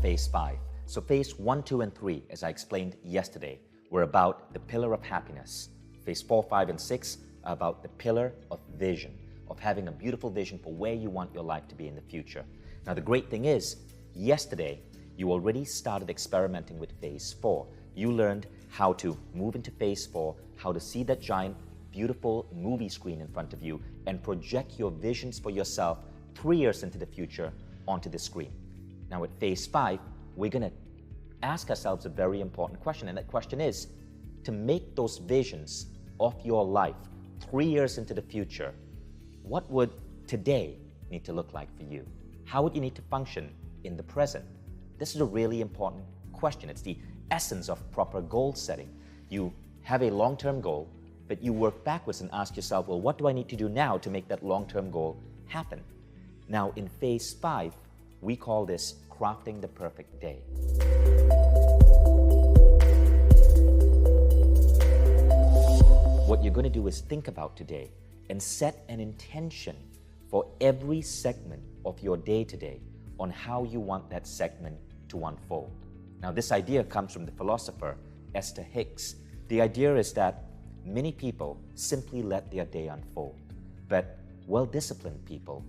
phase 5. So phase 1, 2, and 3, as I explained yesterday, were about the pillar of happiness. Phase 4, 5, and 6 are about the pillar of vision, of having a beautiful vision for where you want your life to be in the future. Now, the great thing is, yesterday, you already started experimenting with phase 4. You learned how to move into phase 4, how to see that giant, beautiful movie screen in front of you and project your visions for yourself 3 years into the future onto the screen. Now, at phase 5, we're going to ask ourselves a very important question, and that question is, to make those visions of your life 3 years into the future, what would today need to look like for you? How would you need to function in the present? This is a really important question. It's the essence of proper goal setting. You have a long-term goal, but you work backwards and ask yourself, well, what do I need to do now to make that long-term goal happen? Now, in phase 5, we call this crafting the perfect day. What you're going to do is think about today and set an intention for every segment of your day today on how you want that segment to unfold. Now, this idea comes from the philosopher Esther Hicks. The idea is that many people simply let their day unfold, but well-disciplined people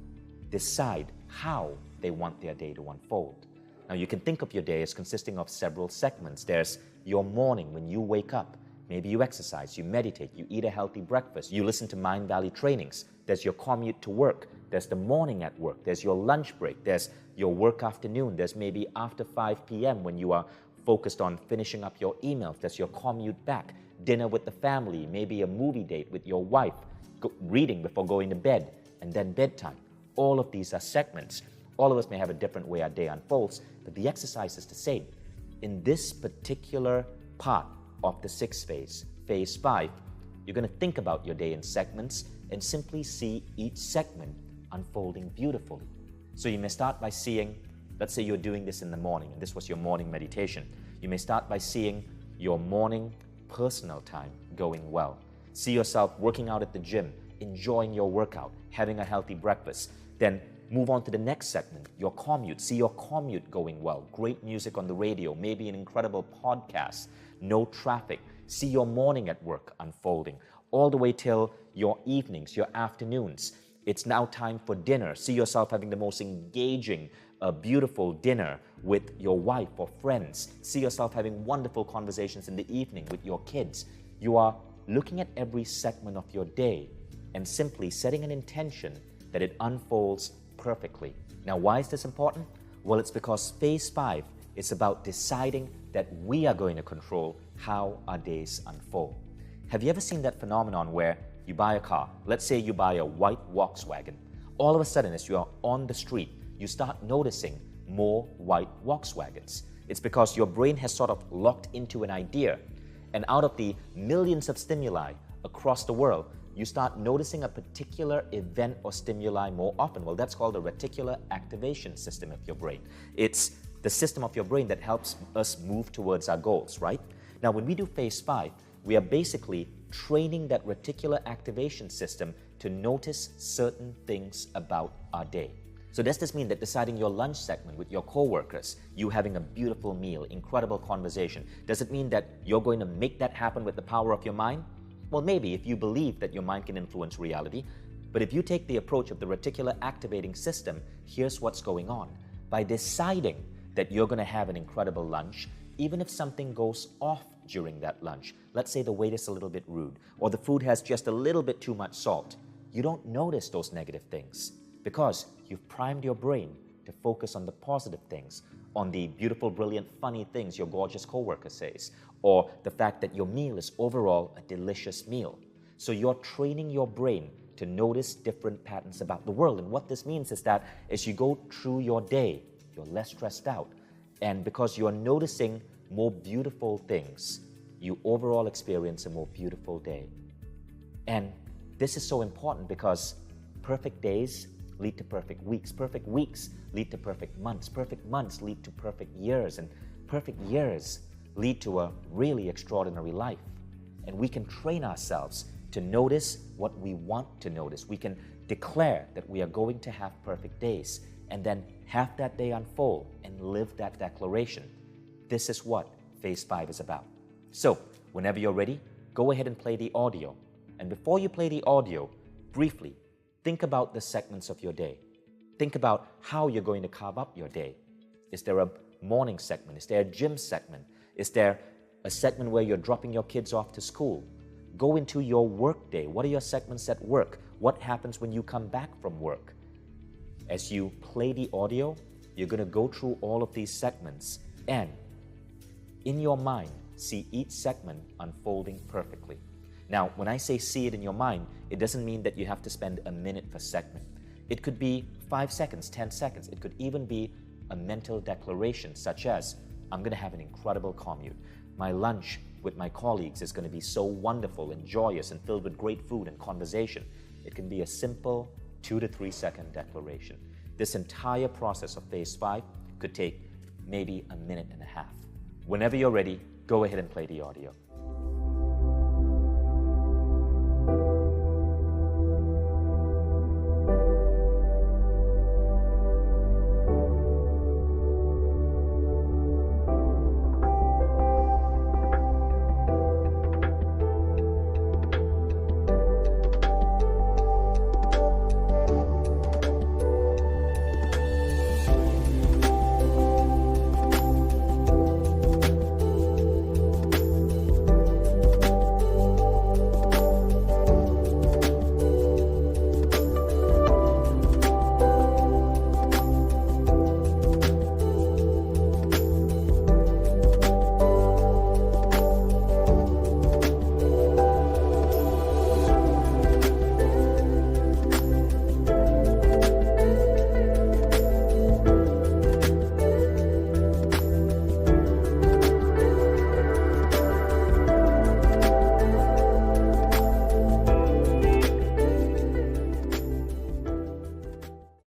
decide how they want their day to unfold. Now, you can think of your day as consisting of several segments. There's your morning when you wake up. Maybe you exercise, you meditate, you eat a healthy breakfast, you listen to Mind Valley trainings. There's your commute to work. There's the morning at work. There's your lunch break. There's your work afternoon. There's maybe after 5 p.m. when you are focused on finishing up your emails. There's your commute back, dinner with the family, maybe a movie date with your wife, reading before going to bed, and then bedtime. All of these are segments. All of us may have a different way our day unfolds, but the exercise is the same. In this particular part of the 6th phase, phase 5, you're going to think about your day in segments and simply see each segment unfolding beautifully. So you may start by seeing, let's say you're doing this in the morning, and this was your morning meditation. You may start by seeing your morning personal time going well. See yourself working out at the gym, enjoying your workout, having a healthy breakfast. Then move on to the next segment, your commute. See your commute going well. Great music on the radio, maybe an incredible podcast, no traffic. See your morning at work unfolding, all the way till your evenings, your afternoons. It's now time for dinner. See yourself having the most engaging, beautiful dinner with your wife or friends. See yourself having wonderful conversations in the evening with your kids. You are looking at every segment of your day and simply setting an intention that it unfolds perfectly. Now, why is this important? Well, it's because phase 5 is about deciding that we are going to control how our days unfold. Have you ever seen that phenomenon where you buy a car? Let's say you buy a white Volkswagen. All of a sudden, as you are on the street, you start noticing more white Volkswagens. It's because your brain has sort of locked into an idea, and out of the millions of stimuli across the world, you start noticing a particular event or stimuli more often. Well, that's called the reticular activation system of your brain. It's the system of your brain that helps us move towards our goals, right? Now, when we do phase 5, we are basically training that reticular activation system to notice certain things about our day. So does this mean that deciding your lunch segment with your coworkers, you having a beautiful meal, incredible conversation, does it mean that you're going to make that happen with the power of your mind? Well, maybe if you believe that your mind can influence reality, but if you take the approach of the reticular activating system, here's what's going on. By deciding that you're going to have an incredible lunch, even if something goes off during that lunch, let's say the waiter's a little bit rude, or the food has just a little bit too much salt, you don't notice those negative things because you've primed your brain to focus on the positive things, on the beautiful, brilliant, funny things your gorgeous coworker says, or the fact that your meal is overall a delicious meal. So you're training your brain to notice different patterns about the world. And what this means is that as you go through your day, you're less stressed out. And because you're noticing more beautiful things, you overall experience a more beautiful day. And this is so important because perfect days lead to perfect weeks lead to perfect months lead to perfect years, and perfect years lead to a really extraordinary life. And we can train ourselves to notice what we want to notice. We can declare that we are going to have perfect days, and then have that day unfold and live that declaration. This is what phase 5 is about. So, whenever you're ready, go ahead and play the audio. And before you play the audio, briefly, think about the segments of your day. Think about how you're going to carve up your day. Is there a morning segment? Is there a gym segment? Is there a segment where you're dropping your kids off to school? Go into your work day. What are your segments at work? What happens when you come back from work? As you play the audio, you're going to go through all of these segments and, in your mind, see each segment unfolding perfectly. Now, when I say see it in your mind, it doesn't mean that you have to spend a minute per segment. It could be 5 seconds, 10 seconds. It could even be a mental declaration such as, I'm going to have an incredible commute. My lunch with my colleagues is going to be so wonderful and joyous and filled with great food and conversation. It can be a simple 2 to 3 second declaration. This entire process of phase 5 could take maybe a minute and a half. Whenever you're ready, go ahead and play the audio.